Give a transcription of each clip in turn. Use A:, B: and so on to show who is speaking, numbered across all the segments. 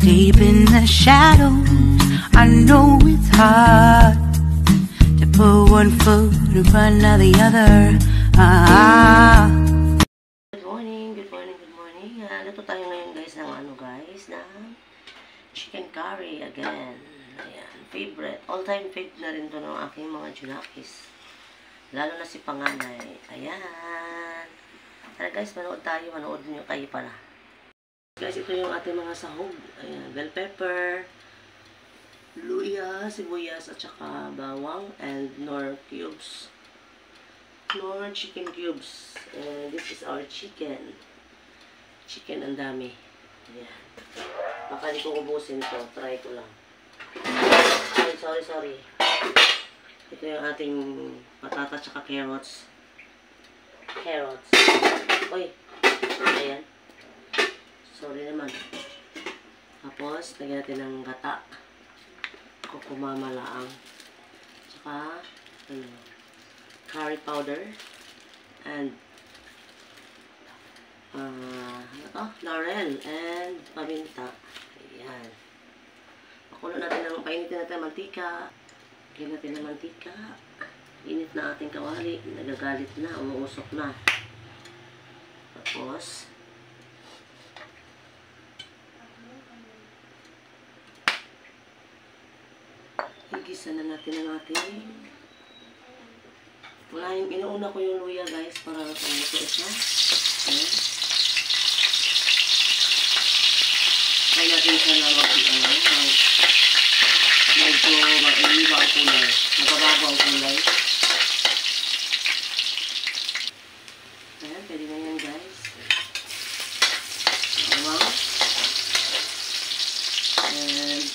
A: Deep in the shadows, I know it's hard to put one foot in front of the other.
B: Good morning, good morning, good morning. Luto tayo ngayon guys ng chicken curry again. Ayan, favorite. All-time favorite na rin to ng aking mga junakis. Lalo na si panganay. Ayan. Tara guys, manood tayo. Manood nyo kayo pala. Guys, ito yung ating mga sahog. Ayan, bell pepper, luya, sibuyas, at saka bawang, and nor cubes. Nor chicken cubes. And this is our chicken. Chicken ang dami. Ayan. Baka di ko ubusin to. Try ko lang. Sorry. Ito yung ating patata at saka carrots. Uy. Ayan. Sorry naman. Tapos, lagyan natin ng gata. Kukumamalaang. Tsaka, curry powder. And, laurel and paminta. Ayan. Pakulo natin painitin natin ng mantika. Lagyan natin ng mantika. Init na ating kawali. Nagagalit na. Umuusok na. Tapos, igisa na natin ang ating inuuna ko yung luya guys para pumuto siya. Ayan. Kaya natin siya na medyo mag-iiba ang kulay. Magbabago ang kulay. Ayan, pwede na yan guys. Bawang. And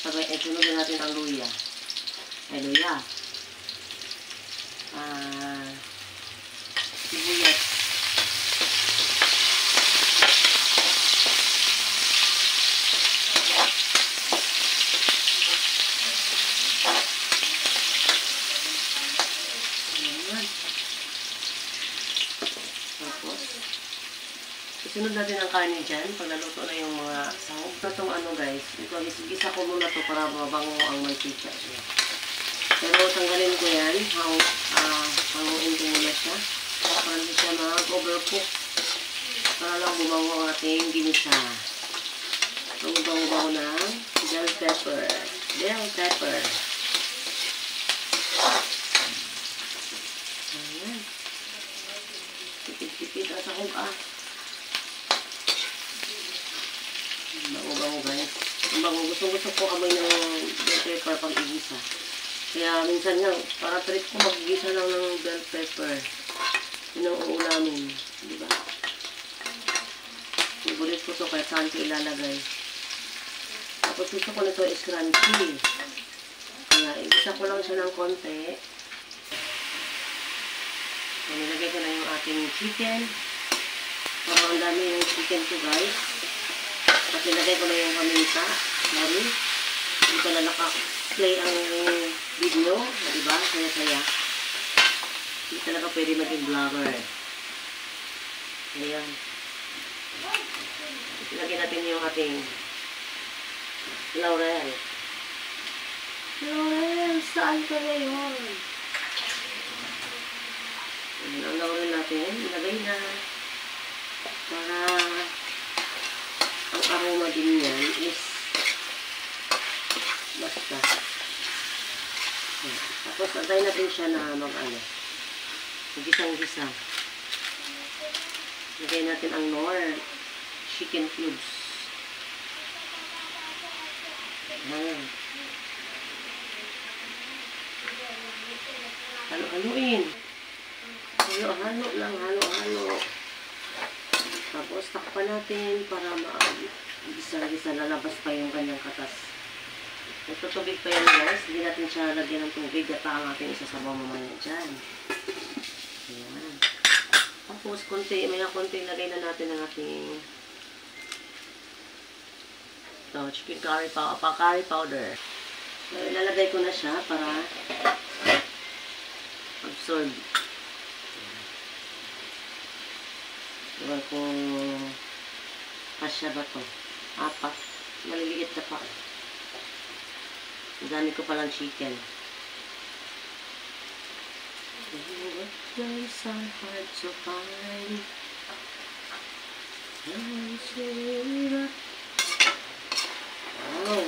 B: sabay, sunod na natin ang luya. Sibuyas. Tapos, isunod natin ang kanin dyan pag naluto na yung mga sahog. Itong guys, ito, gisa ko muna to para mabango ang mantika siya. Pero tanggalin ko yan, hanguin ko muna siya para hindi siya mag-overcook, para lang bumango ang ating ginisa. Ang bango-bango ng bell pepper. Ayan. Tipid-tipid ang sahog Bango-bango guys. Ang bango, gusto ko amoy ng bell pepper pag igisa. Kaya minsan nga, para trip ko mag-igisa lang ng bell pepper. Yun ang uulamin. Diba? Favorite ko to kahit saan ko ilalagay. Tapos gusto ko nito is crunchy. Kaya igisa ko lang siya ng konti. Nilagay ko na yung ating chicken. Parang ang dami yung chicken ko guys. Tapos nilagay ko na yung paminta. Dito na naka-play ang video, diba? Saya-saya. Hindi talaga pwede maging vlogger. Ayan. Lagyan natin yung ating laurel. Saan ka ngayon? Ayan ang laurel natin. Ilagay na. Para ang aroma din yan is basta. Tapos, antay natin siya na gisang-gisa. Lagay natin ang nor chicken cubes. Ayan. Halo-haloin. Halo-halo lang, halo-halo. Tapos, takpan natin para gisa-gisa, lalabas pa yung kanyang katas. Nagtutubig pa yan guys. Hindi natin siya lagyan ng tubig at ang ating isasabaw mamaya dyan. Ayan. Tapos, konti lagay na natin ang ating chicken curry powder. So, ilalagay ko na siya para absorb. Diba kung kasya ba to? 4. Maliliit na pa. Ang dami ko palang chicken. Those are hard to find. Wow.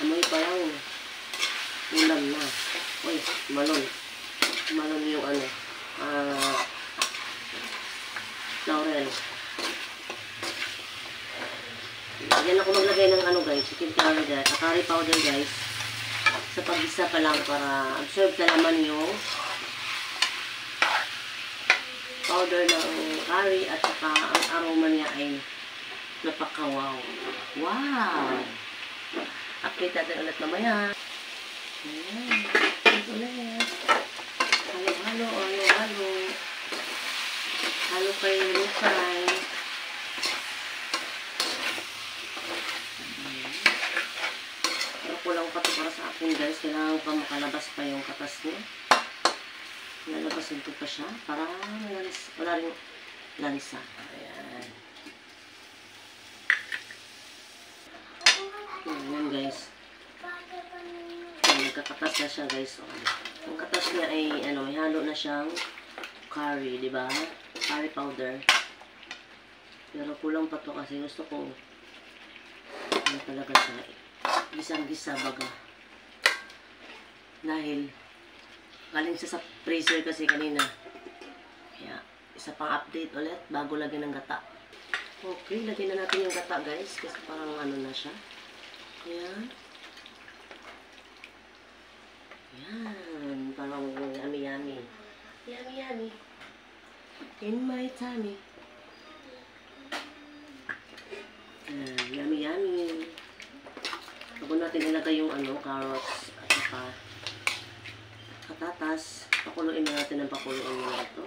B: Amoy pa lang. Ulam na. Uy, malon. Malon yung ano. Laurel. Yan ako maglagay ng ano guys. Chicken powder. Curry powder guys. Sa pag-isa pa lang para absorb na naman yung powder ng curry at saka ang aroma niya ay napaka-wow. Wow! Update natin ulit mamaya. Ayan. Update ulit. Halo-halo, halo-halo. Halo kayo lukay. Kulang pa ito para sa akin guys. Kailangan pa makalabas pa yung katas niya. Lalabasin ko pa siya para wala rin lansa. Ayan. Ayan guys. Nagkakatas na siya guys. Yung katas niya ay ano, may halo na siyang curry, di ba? Curry powder. Pero kulang pa ito kasi gusto ko ano talaga siya. Gisang-gisa baga. Dahil galing siya sa freezer kasi kanina. Kaya isa pang update ulit bago lagyan ng gata. Okay, lagyan na natin yung gata guys kasi parang ano na siya. Ayan. Ayan. Parang yummy-yummy. Yummy-yummy. In my tummy. Yummy-yummy. Bago natin ilagay yung ano, carrots at saka patatas, pakuluin na natin ang pakuluin na ito.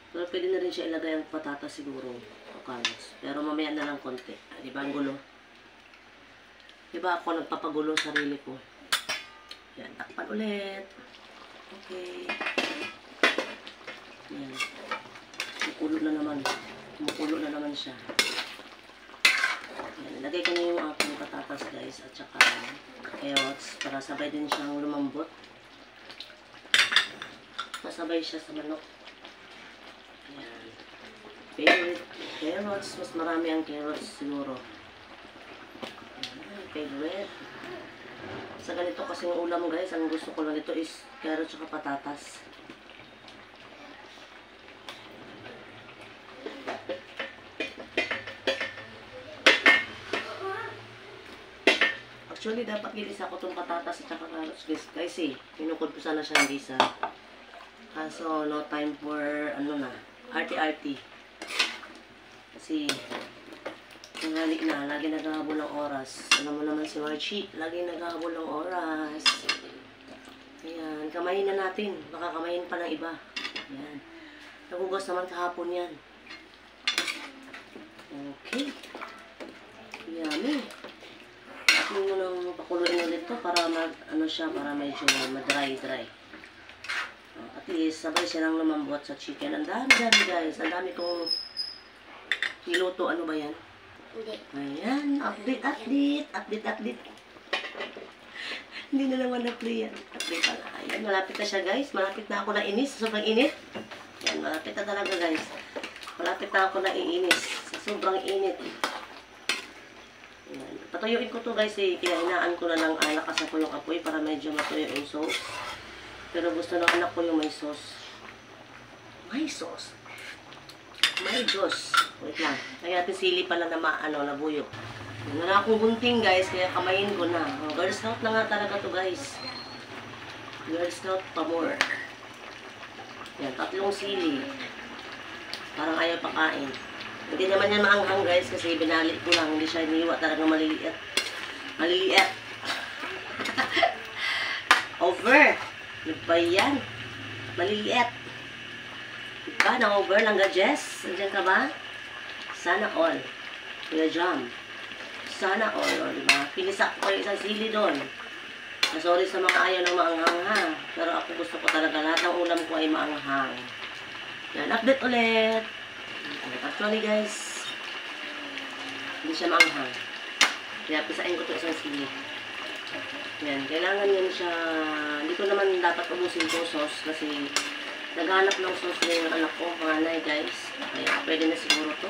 B: Pero pwede na rin siya ilagay ang patatas siguro o carrots. Pero mamaya na lang konti. Di ba ang gulo? Di ba ako nagpapagulo sa sarili ko? Yan, takpan ulit. Okay. Yan. Kumukulo na naman. Kumukulo na naman siya. Yan, ilagay ko na yung aking patatas guys at saka carrots para sabay din siyang lumambot. Masabay siya sa manok. Ayan. Favorite carrots. Mas marami ang carrots siguro. Ayan, favorite. Sa ganito kasing ulam guys, ang gusto ko lang ito is carrots at patatas. Actually, dapat gilisa ko itong patatas at saka carrots guys. Kasi, pinukod ko sana siya ng gisa. Kaso, no time for, ano na, arty-arty. Kasi, tanghali na, lagi naghahabol ng oras. Alam mo naman si Marchie, lagi naghahabol ng oras. Ayan, kamayin na natin. Baka kamayin pa ng iba. Ayan. Nagugas naman kahapon yan. Okay. Yummy. Hindi mo nang pakuluin ulit to para ano siya, para medyo ma-dry-dry. At least, sabay siya lang lumambot sa chicken. Ang dami-dami guys. Ang dami kong niluto. Ano ba yan?
C: Hindi.
B: Ayan. Update. Hindi na naman na-play yan. Update pala. Ayan. Malapit na siya guys. Malapit na ako na inis. Sobrang init. Ayan. Malapit na talaga guys. Malapit na ako na iinis. Sobrang init. Ayan. Patuyuin ko to guys eh. Kaya hinaan ko na lang lakasan ko yung apoy para medyo matuyo yung sauce. Pero gusto ng anak ko yung may sauce. May sauce. May sauce. Wait lang. Kaya natin sili pala na nabuyo. Yung na akong bunting guys, kaya kamayin ko na. Girl Scout na nga talaga to guys. Girl Scout pa more. Yan, 3 sili. Parang ayaw pakain. Hindi naman yan maanghang guys kasi binalik ko lang. Hindi siya iniwa talaga maliliit. Maliliit. Over. Diba yan? Maliliit. Diba? Na-over lang ga Jess? Nandiyan ka ba? Sana all. Kuya Jam. Sana all. O, diba? Pinisak ko yung isang sili doon. Sorry sa mga ayaw ng maanghang ha. Pero ako gusto ko talaga lahat ng ulam ko ay maanghang. Yan. Update ulit. Actually guys, Hindi siya maanghang. Kaya pisain ko ito isang sili. Yan, kailangan yan siya, hindi ko naman dapat ubusin itong sauce kasi naghanap ng sauce na yung anak ko, panganay guys. Kaya pwede na siguro to.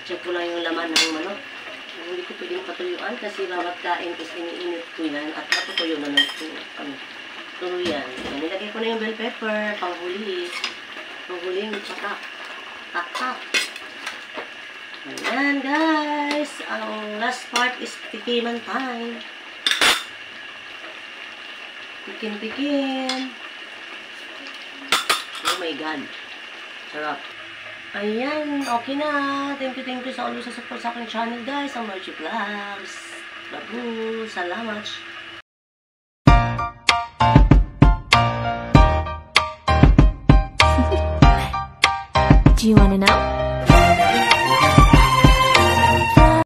B: Check ko lang yung laman ng manok. Hindi ko pwedeng patuyuan kasi bawat kain is iniinit ko yan at matutuyo na ng tuluyan. Yan, nilagay ko na yung bell pepper, panghuli. Panghuling patak. Tak-tak. Ayan guys, ang last part is tikiman time. Tikim-tikim. Oh my God. Sarap. Ayan, okay na. Thank you sa ulo sa support sa aking channel guys, ang Margie Vlogs. Babu, salamat.
C: Do you want to know?